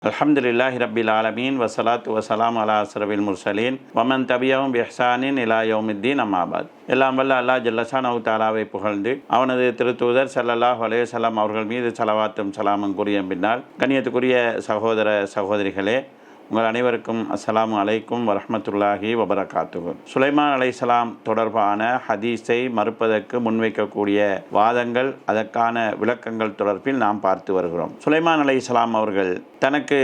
அல்ஹம்துலில்லாஹி ரப்பில் ஆலமீன் வஸ்ஸலாத்து வஸ்ஸலாம் அலா அஸ்ரஃபில் முர்சலீன் வமன் தபியஹும் பிஹ்சானின் இலா யௌமித்தீன் அம்மாபாத். எல்லாம் வல்ல அல்லாஹ் ஜல்லஷானஹு தஆலாவை புகழ்ந்து அவனது திருத்தூதர் ஸல்லல்லாஹு அலைஹி வஸல்லம் அவர்கள் மீது ஸலவாத்தும் ஸலாமும் கூறிய பின்னால், கண்ணியத்துக்குரிய சகோதர சகோதரிகளே, உங்கள் அனைவருக்கும் அஸ்ஸலாமு அலைக்கும் வரஹ்மத்துல்லாஹி வபரகாத்துஹு. சுலைமான் அலைஹிஸ்ஸலாம் தொடர்பான ஹதீஸை மறுப்பதற்கு முன்வைக்கக்கூடிய வாதங்கள், அதற்கான விளக்கங்கள் தொடர்பில் நாம் பார்த்து வருகிறோம். சுலைமான் அலைஹிஸ்ஸலாம் அவர்கள் தனக்கு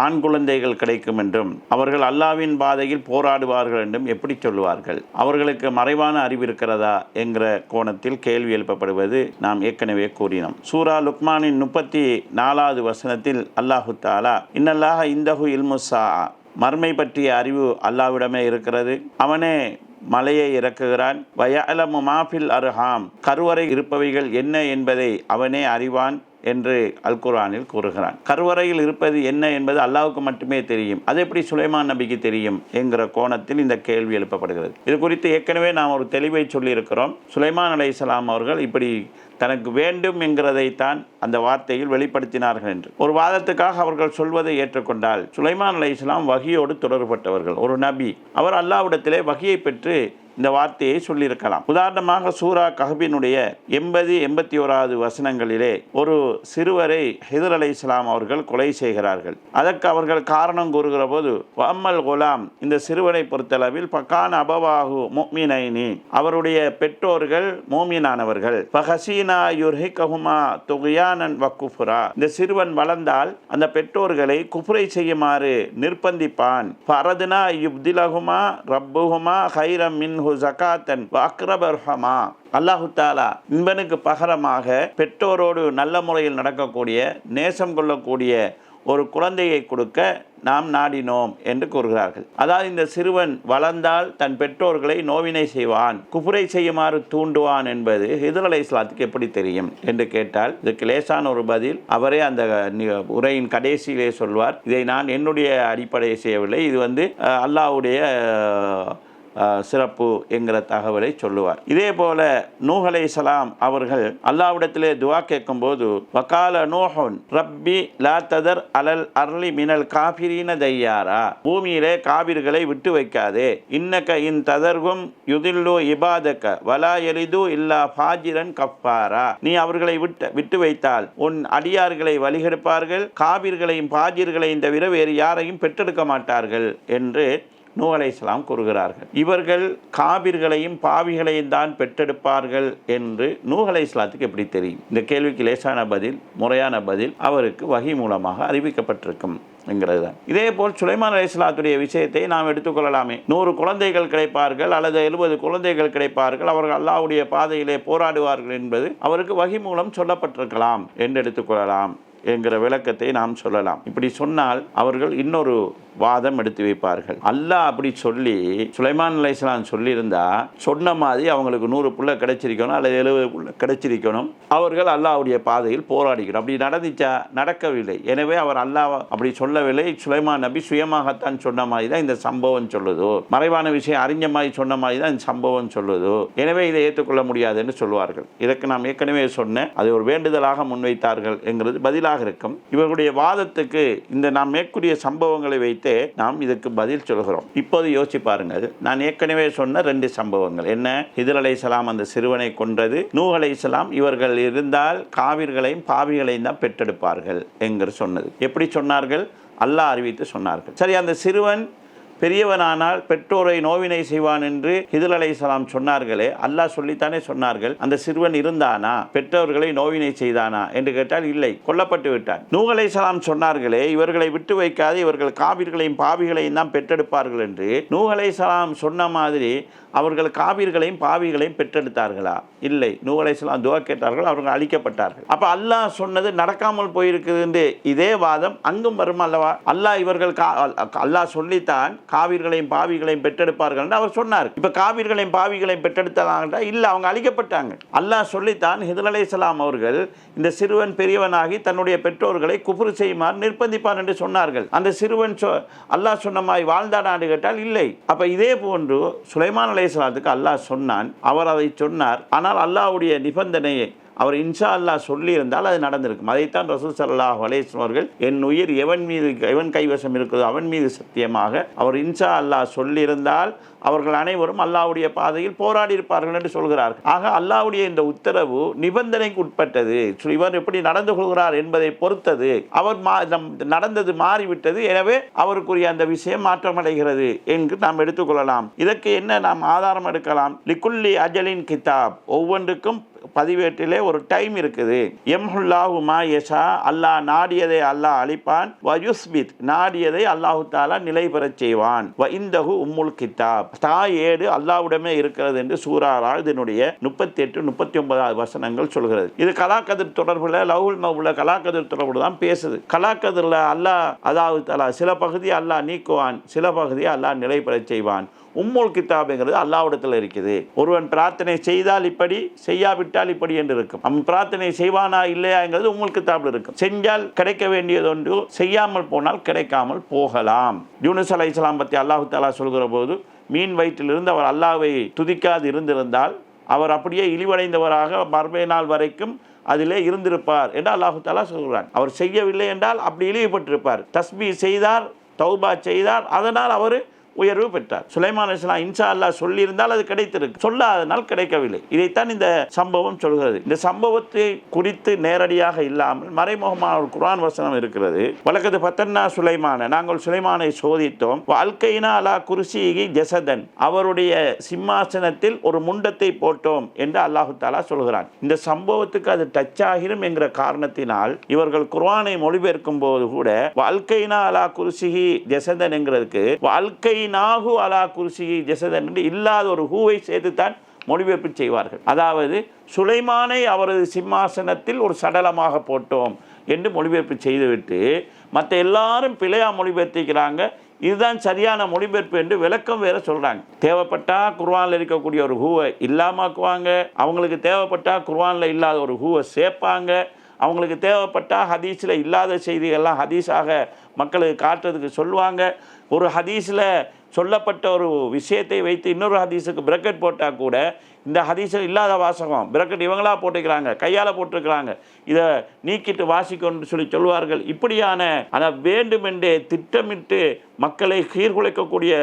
ஆண் குழந்தைகள் கிடைக்கும் என்றும் அவர்கள் அல்லாஹ்வின் பாதையில் போராடுவார்கள் என்றும் எப்படி சொல்லுவார்கள்? அவர்களுக்கு மறைவான அறிவு இருக்கிறதா என்கிற கோணத்தில் கேள்வி எழுப்பப்படுவது நாம் ஏற்கனவே கூறினோம். சூரா லுக்மானின் 34வது வசனத்தில் அல்லாஹு தஆலா இன்னல்லாஹ இந்தஹு இல்முஸ்ஸா, மர்மை பற்றிய அறிவு அல்லாஹ்விடமே இருக்கிறது, அவனே மலையை இறக்குகிறான், வயஅலமு மாஃபில் அர்ஹாம், கருவறை இருப்பவைகள் என்ன என்பதை அவனே அறிவான் என்று அல் குர்ஆனில் கூறுகிறான். கருவறையில் இருப்பது என்ன என்பது அல்லாஹ்வுக்கு மட்டுமே தெரியும், அது எப்படி சுலைமான் நபிக்கு தெரியும் என்கிற கோணத்தில் இந்த கேள்வி எழுப்பப்படுகிறது. இது குறித்து ஏற்கனவே நாம் ஒரு தெளிவை சொல்லியிருக்கிறோம். சுலைமான் அலைஹிஸ்ஸலாம் அவர்கள் இப்படி தனக்கு வேண்டும் என்கிறதைத்தான் அந்த வார்த்தையில் வெளிப்படுத்தினார்கள் என்று. ஒரு வாதத்துக்காக அவர்கள் சொல்வதை ஏற்றுக்கொண்டால், சுலைமான் அலைஹிஸ்ஸலாம் வஹியோடு தொடர்பட்டவர்கள், ஒரு நபி. அவர் அல்லாஹ்விடத்திலே வஹியை பெற்று இந்த வார்த்தையை சொல்லியிருக்கலாம். உதாரணமாக சூரா கஹ்பினுடைய 80-81வது வசனங்களிலே ஒரு சிறுவரை ஹிதர் அலைஹிஸ்ஸலாம் அவர்கள் கொலை செய்கிறார்கள். அதற்கு அவர்கள் காரணம் கூறுகிற போது, வஅம்மல் குலாம், இந்த சிறுவனை பொறுத்தளவில் பக்கான அபவாஹு முஃமினைனி, அவருடைய பெற்றோர்கள் மோமினானவர்கள், ஃபஹசீனா யுர்ஹிகஹுமா துக்யானன் வகுஃப்ரா, இந்த சிறுவன் வளர்ந்தால் அந்த பெற்றோர்களை குஃப்ரை செய்யுமாறு நிர்பந்திப்பான், ஃபரதுனா யுப்திலஹுமா ரப்புஹுமா ஹைரம் மின் ஜகாத்தன் வஅக்ரபர்ஹமா, அல்லாஹு தஆலா இன்பனுக்கு பகரமாக பெற்றோரோடு நல்ல முறையில் நடக்கக்கூடிய, நேசம் கொள்ளக்கூடிய ஒரு குழந்தையை கொடுக்க நாம் நாடினோம் என்று கூறுகிறார்கள். அதாவது இந்த சிறுவன் வளர்ந்தால் தன் பெற்றோர்களை நோவினை செய்வான், குஃப்ரை செய்யுமாறு தூண்டுவான் என்பது ஹிதர் அலைஹிஸ்ஸலாத்துக்கு எப்படி தெரியும் என்று கேட்டால், இதுக்கு லேசான ஒரு பதில் அவரே அந்த உரையின் கடைசியிலே சொல்வார். இதை நான் என்னுடைய அடிப்படையை செய்யவில்லை, இது அல்லாஹ்வுடைய சிறப்பு என்கிற தகவலை சொல்லுவார். இதே போல நூஹ் அலைஹிஸ்ஸலாம் அவர்கள் அல்லாஹ்விடத்திலே துஆ கேட்கும்போது, வகால நூஹுன் ரப்பி லா ததர் அலல் அர்லி மினல் காஃபிரீன தையாரா, பூமியிலே காபிர்களை விட்டு வைக்காதே, இன்னக இன் ததர்கும் யுதில்லு இபாதக வலா யலிது இல்லா ஃபாஜிரன் கஃபாரா, நீ அவர்களை விட்டு வைத்தால் உன் அடியார்களை வழிகெடுப்பார்கள், காபிர்களையும் பாஜிர்களையும் தவிர வேறு யாரையும் பெற்றெடுக்க மாட்டார்கள் என்று நூஹ் அலைஹிஸ்ஸலாம் கூறுகிறார்கள். இவர்கள் காபிர்களையும் பாவிகளையும் தான் பெற்றெடுப்பார்கள் என்று நூஹ் அலைஹிஸ்ஸலாத்துக்கு எப்படி தெரியும்? இந்த கேள்விக்கு லேசான பதில், முறையான பதில் அவருக்கு வஹி மூலமாக அறிவிக்கப்பட்டிருக்கும் என்கிறது தான். இதே போல் சுலைமான் அலைஹிஸ்ஸலாத்துடைய விஷயத்தை நாம் எடுத்துக்கொள்ளலாமே. 100 குழந்தைகள் கிடைப்பார்கள் அல்லது 70 குழந்தைகள் கிடைப்பார்கள், அவர்கள் அல்லாஹ்வுடைய பாதையிலே போராடுவார்கள் என்பது அவருக்கு வஹி மூலம் சொல்லப்பட்டிருக்கலாம் என்று எடுத்துக்கொள்ளலாம் என்கிற விளக்கத்தை நாம் சொல்லலாம். இப்படி சொன்னால் அவர்கள் இன்னொரு வாதம் எடுத்து வைப்பார்கள். அல்லாஹ் அப்படி சொல்லி சுலைமான் அலைஹிஸ்ஸலாம் சொல்லியிருந்தா சொன்ன மாதிரி அவங்களுக்கு 100 புள்ள கிடைச்சிருக்கணும் அல்லது 70 புள்ள கிடைச்சிருக்கணும், அவர்கள் அல்லாஹ்வுடைய பாதையில் போராடிக்கணும். அப்படி நடந்துச்சா? நடக்கவில்லை. எனவே அவர் அல்லாஹ் அப்படி சொல்லவில்லை. சுலைமான் நபி சுயமாகத்தான் சொன்ன மாதிரி தான் இந்த சம்பவம் சொல்லுதோ, மறைவான விஷயம் அறிஞ்ச மாதிரி சொன்ன மாதிரி தான் இந்த சம்பவம் சொல்லுதோ, எனவே இதை ஏற்றுக்கொள்ள முடியாது என்று சொல்வார்கள். இதற்கு நாம் ஏற்கனவே சொன்ன அதை ஒரு வேண்டுதலாக முன்வைத்தார்கள் என்கிறது பதிலாக இருக்கும். இவர்களுடைய வாதத்துக்கு இந்த நாம் மேற்கூறிய சம்பவங்களை வைத்து நாம் இதற்கு பதில் சொல்கிறோம். இப்போது யோசிச்சு பாருங்கள், நான் ஏற்கனவே சொன்ன 2 சம்பவங்கள் என்ன? ஹிதர் அலைஹிஸ்ஸலாம் அந்த சிறுவனை கொன்றது, நூஹ் அலைஹிஸ்ஸலாம் இவர்கள் இருந்தால் காவிர்களையும் பாவிகளையும் தான் பெற்றெடுப்பார்கள் என்கிற சொன்னது. எப்படி சொன்னார்கள்? அல்லாஹ் அறிவித்து சொன்னார்கள். சரி, அந்த சிறுவன் பெரியவனானால் பெற்றோரை நோவினை செய்வான் என்று ஹிதர் அலைஹிஸ்ஸலாம் சொன்னார்களே, அல்லாஹ் சொல்லித்தானே சொன்னார்கள். அந்த சிறுவன் இருந்தானா, பெற்றோர்களை நோவினை செய்தானா என்று கேட்டால் இல்லை, கொல்லப்பட்டு விட்டான். நூஹ் அலைஹிஸ்ஸலாம் சொன்னார்களே, இவர்களை விட்டு வைக்காது, இவர்கள் காபிர்களையும் பாவிகளையும் தான் பெற்றெடுப்பார்கள் என்று. நூஹ் அலைஹிஸ்ஸலாம் சொன்ன மாதிரி அவர்கள் காபிர்களையும் பாவிகளையும் பெற்றெடுத்தார்களா? இல்லை. நூஹ் அலைஹிஸ்ஸலாம் துஆ கேட்டார்கள், அவர்கள் அழிக்கப்பட்டார்கள். அப்ப அல்லாஹ் சொன்னது நடக்காமல் போயிருக்குது என்று இதே வாதம் அங்கும் வரும் அல்லவா? அல்லாஹ் இவர்கள் அல்லாஹ் சொல்லித்தான் காவிர்களையும் பாவிகளையும் பெற்றெடுப்பார்கள் என்று அவர் சொன்னார். இப்ப காவிர்களையும் பாவிகளையும் பெற்றெடுத்தாங்க இல்லை, அவங்க அழிக்கப்பட்டாங்க. அல்லாஹ் சொல்லித்தான் ஹிதர் அலைஹிஸ்ஸலாம் அவர்கள் இந்த சிறுவன் பெரியவனாகி தன்னுடைய பெற்றோர்களை குஃப்ர் செய்யுமாறு நிர்பந்திப்பான் என்று சொன்னார்கள். அந்த சிறுவன் அல்லாஹ் சொன்ன மாதிரி வாழ்ந்தானான்னு கேட்டால் இல்லை. அப்ப இதே போன்று சுலைமான் அலைஹிஸ்ஸலாத்துக்கு அல்லாஹ் சொன்னான், அவர் அதை சொன்னார். ஆனால் அல்லாஹ்வுடைய நிபந்தனையை அவர் இன்ஷா அல்லாஹ் சொல்லியிருந்தால் அது நடந்திருக்கும். அதைத்தான் ரசூல் ஸல்லல்லாஹு அலைஹி வஸல்லம் அவர்கள் என் உயிர் எவன் கைவசம் இருக்கிறதோ அவன் மீது சத்தியமாக அவர் இன்ஷா அல்லாஹ் சொல்லியிருந்தால் அவர்கள் அனைவரும் அல்லாஹ்வுடைய பாதையில் போராடி இருப்பார்கள் என்று சொல்கிறார்கள். ஆக அல்லாஹ்வுடைய இந்த உத்தரவு நிபந்தனைக்கு உட்பட்டது. இவர் எப்படி நடந்து கொள்கிறார் என்பதை பொறுத்தது. அவர் நடந்தது மாறிவிட்டது, எனவே அவருக்குரிய அந்த விஷயம் மாற்றமடைகிறது என்று நாம் எடுத்துக்கொள்ளலாம். இதற்கு என்ன நாம் ஆதாரம் எடுக்கலாம்? லிக்குல்லி அஜலின் கிதாப், ஒவ்வொன்றுக்கும் பதிவேட்டிலே ஒரு டைம் இருக்குது. எம்ஹுல்லாஹு மா யஷா, அல்லாஹ் நாடியதை அல்லாஹ் அழிப்பான். வ யுஸ்பித், நாடியதை அல்லாஹு தஆலா நிலை பெறச் செய்வான். வ இந்தஹு உம்முல் கிதாப், தாயேடு அல்லாஹ்விடமே இருக்கிறது என்று சூரா ராதினுடைய 38 39 வசனங்கள் சொல்கிறது. இது கலாக்கதிர் தொடர்புல லவ்ஹுல் மஹ்ஃபூல கலாக்கதிர் தொடர்புல தான் பேசுது. கலாக்கதிரில் அல்லாஹ் அல்லாஹு தஆலா சில பகுதியை அல்லாஹ் நீக்குவான், சில பகுதியை அல்லாஹ் நிலை பெறச் செய்வான். உம்முல் கிதாபுங்கிறது அல்லாஹ்விடத்தில் இருக்குது. ஒருவன் பிரார்த்தனை செய்தால் இப்படி, செய்யாவிட்டால் இப்படி என்று இருக்கும். அவன் பிரார்த்தனை செய்வானா இல்லையாங்கிறது உம்முல் கிதாபில் இருக்கும். செஞ்சால் கிடைக்க வேண்டியது ஒன்று, செய்யாமல் போனால் கிடைக்காமல் போகலாம். யூனுஸ் அலைஹிஸ்ஸலாம் பற்றி அல்லாஹு தஆலா சொல்கிற போது, மீன் வயிற்றிலிருந்து அவர் அல்லாஹ்வை துதிக்காது இருந்திருந்தால் அவர் அப்படியே இழிவடைந்தவராக மறுமை நாள் வரைக்கும் அதிலே இருந்திருப்பார் என்று அல்லாஹு தஆலா சொல்கிறார். அவர் செய்யவில்லை என்றால் அப்படி இழிவுபட்டிருப்பார். தஸ்பீஹ் செய்தார், தௌபா செய்தார், அதனால் அவர் உயர்வு பெற்றார். சுலைமான் அலைஹிஸ்ஸலாம் இன்ஷா அல்லாஹ் சொல்லியிருந்தால் அது கிடைத்திருக்கு, சொல்லாதனால் கிடைக்கவில்லை. இதைத்தான் இந்த சம்பவம் சொல்கிறது. இந்த சம்பவத்தை குறித்து நேரடியாக இல்லாமல் மறைமுகமான ஒரு குர்ஆன் வசனம் இருக்கிறது. வலக்கது ஃபத்தன்னா சுலைமான, நாங்கள் சுலைமானை சோதித்தோம். அல்கைனா அலா குர்சிஹி ஜஸதன், அவருடைய சிம்மாசனத்தில் ஒரு முண்டத்தை போட்டோம் என்று அல்லாஹு தஆலா சொல்கிறான். இந்த சம்பவத்துக்கு அது டச் ஆகிரும் என்கிற காரணத்தினால் இவர்கள் குர்ஆனை மொழிபெயர்க்கும் போது கூட அல்கைனா அலா குர்சிஹி ஜஸதன் என்கிறதுக்கு அல்கை நாகு அலா குர்சிஹி ஜஸதன் என்று இல்லாத ஒரு ஹூவை சேர்த்துத்தான் மொழிபெயர்ப்பு செய்வார்கள். அதாவது சுலைமானை அவரது சிம்மாசனத்தில் ஒரு சடலமாக போட்டோம் என்று மொழிபெயர்ப்பு செய்துவிட்டு மற்ற எல்லாரும் பிழையா மொழிபெயர்த்திக்கிறாங்க. இதுதான் சரியான மொழிபெயர்ப்பு என்று விளக்கம் வேற சொல்கிறாங்க. தேவைப்பட்டா குர்ஆனில் இருக்கக்கூடிய ஒரு ஹூவை இல்லாமாக்குவாங்க, அவங்களுக்கு தேவைப்பட்டா குர்ஆனில் இல்லாத ஒரு ஹூவை சேர்ப்பாங்க, அவங்களுக்கு தேவைப்பட்டால் ஹதீஸில் இல்லாத செய்திகள்லாம் ஹதீஸாக மக்களுக்கு காட்டுறதுக்கு சொல்லுவாங்க. ஒரு ஹதீஸில் சொல்லப்பட்ட ஒரு விஷயத்தை வைத்து இன்னொரு ஹதீஸுக்கு பிரக்கெட் போட்டால் கூட இந்த ஹதீஸில் இல்லாத வாசகம் பிரக்கெட் இவங்களாக போட்டுக்கிறாங்க, கையால் போட்டிருக்கிறாங்க, இதை நீக்கிட்டு வாசிக்கணும்னு சொல்லுவார்கள். இப்படியான அதை வேண்டுமென்றே திட்டமிட்டு மக்களை சீர்குலைக்கக்கூடிய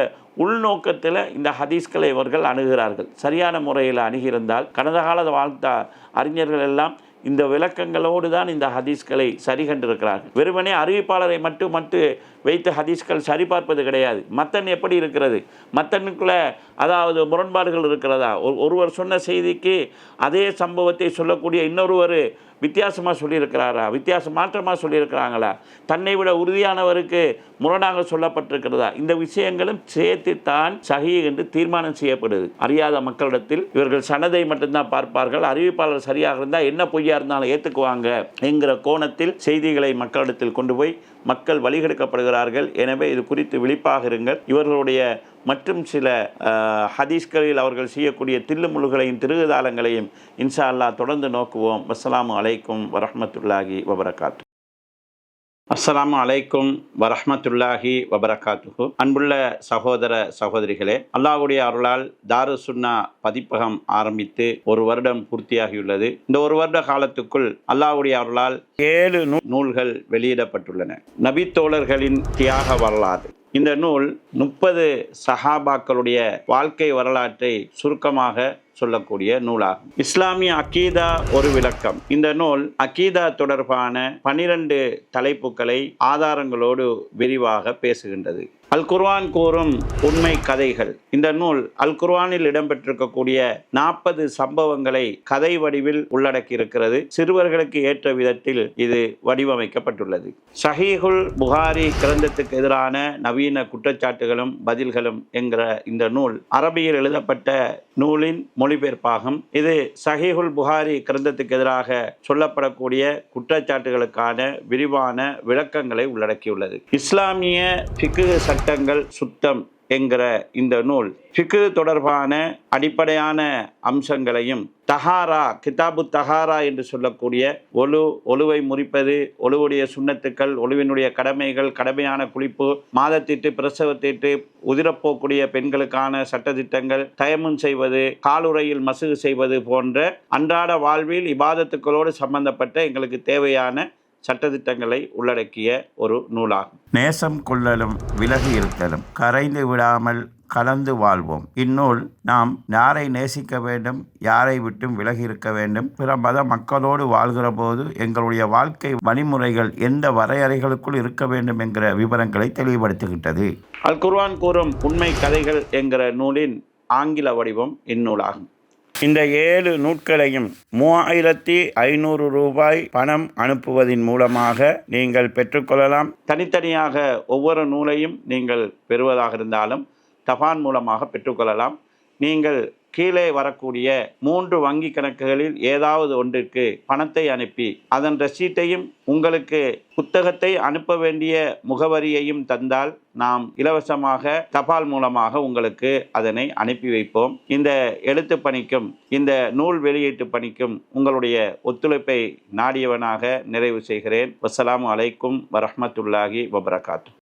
உள்நோக்கத்தில் இந்த ஹதீஸ்களை இவர்கள் அணுகிறார்கள். சரியான முறையில் அணுகியிருந்தால் கடந்த கால வாழ்த்த அறிஞர்கள் எல்லாம் இந்த விளக்கங்களோடு தான் இந்த ஹதீஸ்களை சரி கண்டிருக்கிறார்கள். வெறுமனே அறிவிப்பாளரை மட்டும் வைத்து ஹதீஸ்கள் சரிபார்ப்பது கிடையாது. மத்தன் எப்படி இருக்கிறது, மத்தனுக்குள்ள அதாவது முரண்பாடுகள் இருக்கிறதா, ஒருவர் சொன்ன செய்திக்கு அதே சம்பவத்தை சொல்லக்கூடிய இன்னொருவர் வித்தியாசமாக சொல்லியிருக்கிறாரா, மாற்றமாக சொல்லியிருக்கிறாங்களா, தன்னை விட உறுதியானவருக்கு முரணாக சொல்லப்பட்டிருக்கிறதா, இந்த விஷயங்களும் சேர்த்துத்தான் சஹீ என்று தீர்மானம் செய்யப்படுது. அறியாத மக்களிடத்தில் இவர்கள் சனதை மட்டும்தான் பார்ப்பார்கள். அறிவிப்பாளர் சரியாக இருந்தால் என்ன பொய்யா இருந்தாலும் ஏற்றுக்குவாங்க என்கிற கோணத்தில் செய்திகளை மக்களிடத்தில் கொண்டு போய் மக்கள் வழிகெடுக்கப்படுகிறார்கள். எனவே இது குறித்து விழிப்பாக இருங்கள். இவர்களுடைய மற்றும் சில ஹதீஸ்களில் அவர்கள் செய்யக்கூடிய தில்லுமுழுகளையும் திருகுதாளங்களையும் இன்ஷா அல்லாஹ் தொடர்ந்து நோக்குவோம். அஸ்ஸலாமு அலைக்கும் வரஹ்மத்துல்லாஹி வபரகாத்து. அஸ்ஸலாமு அலைக்கும் வரஹ்மத்துல்லாஹி வபரகாத்துஹு. அன்புள்ள சகோதர சகோதரிகளே, அல்லாஹ்வுடைய அருளால் தாரு சுன்னா பதிப்பகம் ஆரம்பித்து ஒரு வருடம் பூர்த்தியாகியுள்ளது. இந்த ஒரு வருட காலத்துக்குள் அல்லாஹ்வுடைய அருளால் 7 நூல்கள் வெளியிடப்பட்டுள்ளன. நபித்தோழர்களின் தியாக வரலாறு. இந்த நூல் 30 சஹாபாக்களுடைய வாழ்க்கை வரலாற்றை சுருக்கமாக சொல்லக்கூடிய நூலாகும். இஸ்லாமிய அகீதா ஒரு விளக்கம். இந்த நூல் அகீதா தொடர்பான 12 தலைப்புகளை ஆதாரங்களோடு விரிவாக பேசுகின்றது. அல் குர்ஆன் கூறும் உண்மை கதைகள். இந்த நூல் அல் குர்ஆனில் இடம்பெற்றிருக்கக்கூடிய 40 சம்பவங்களை கதை வடிவில் உள்ளடக்கி இருக்கிறது. சிறுவர்களுக்கு ஏற்ற விதத்தில் இது வடிவமைக்கப்பட்டுள்ளது. ஸஹீஹுல் புகாரி கிரந்தத்துக்கு எதிரான நவீன குற்றச்சாட்டுகளும் பதில்களும் என்கிற இந்த நூல் அரபியில் எழுதப்பட்ட நூலின் மொழிபெயர்ப்பாகும். இது ஸஹீஹுல் புகாரி கிரந்தத்துக்கு எதிராக சொல்லப்படக்கூடிய குற்றச்சாட்டுகளுக்கான விரிவான விளக்கங்களை உள்ளடக்கியுள்ளது. இஸ்லாமிய ஃபிக்ஹ் சட்டங்கள் சுத்தம் என்கிற இந்த நூல் ஃபிக்ஹ் தொடர்பான அடிப்படையான அம்சங்களையும் தஹாரா, கிதாபு தஹாரா என்று சொல்லக்கூடிய ஒழுவை முறிப்பது, ஒழுவுடைய சுன்னத்துக்கள், ஒழுவினுடைய கடமைகள், கடமையான குளிப்பு, மாதத்தீட்டு, பிரசவத்தீட்டு, உதிரப்போக்கூடிய பெண்களுக்கான சட்டதிட்டங்கள், தயமும் செய்வது, காலுறையில் மசுகு செய்வது போன்ற அன்றாட வாழ்வில் இபாதத்துக்களோடு சம்பந்தப்பட்ட எங்களுக்கு தேவையான சட்டதிட்டங்களை உள்ளடக்கிய ஒரு நூலாகும். நேசம் கொள்ளலும் விலகி இருத்தலும், கரைந்து விடாமல் கலந்து வாழ்வோம். இந்நூல் நாம் யாரை நேசிக்க வேண்டும், யாரை விட்டும் விலகி இருக்க வேண்டும், பிற மத மக்களோடு வாழ்கிற போது எங்களுடைய வாழ்க்கை வழிமுறைகள் எந்த வரையறைகளுக்குள் இருக்க வேண்டும் என்கிற விவரங்களை தெளிவுபடுத்துகின்றது. அல் குர்ஆன் கூறும் உண்மை கதைகள் என்கிற நூலின் ஆங்கில வடிவம் இந்நூலாகும். இந்த 7 நூட்களையும் 3500 ரூபாய் பணம் அனுப்புவதன் மூலமாக நீங்கள் பெற்றுக்கொள்ளலாம். தனித்தனியாக ஒவ்வொரு நூலையும் நீங்கள் பெறுவதாக இருந்தாலும் தபான் மூலமாக பெற்றுக்கொள்ளலாம். நீங்கள் கீழே வரக்கூடிய 3 வங்கி கணக்குகளில் ஏதாவது ஒன்றிற்கு பணத்தை அனுப்பி அதன் ரசீட்டையும் உங்களுக்கு புத்தகத்தை அனுப்ப வேண்டிய முகவரியையும் தந்தால் நாம் இலவசமாக தபால் மூலமாக உங்களுக்கு அதனை அனுப்பி வைப்போம். இந்த எழுத்து பணிக்கும் இந்த நூல் வெளியீட்டு பணிக்கும் உங்களுடைய ஒத்துழைப்பை நாடியவனாக நிறைவு செய்கிறேன். வஸ்ஸலாமு அலைக்கும் வரஹ்மத்துல்லாஹி வபரகாத்துஹு.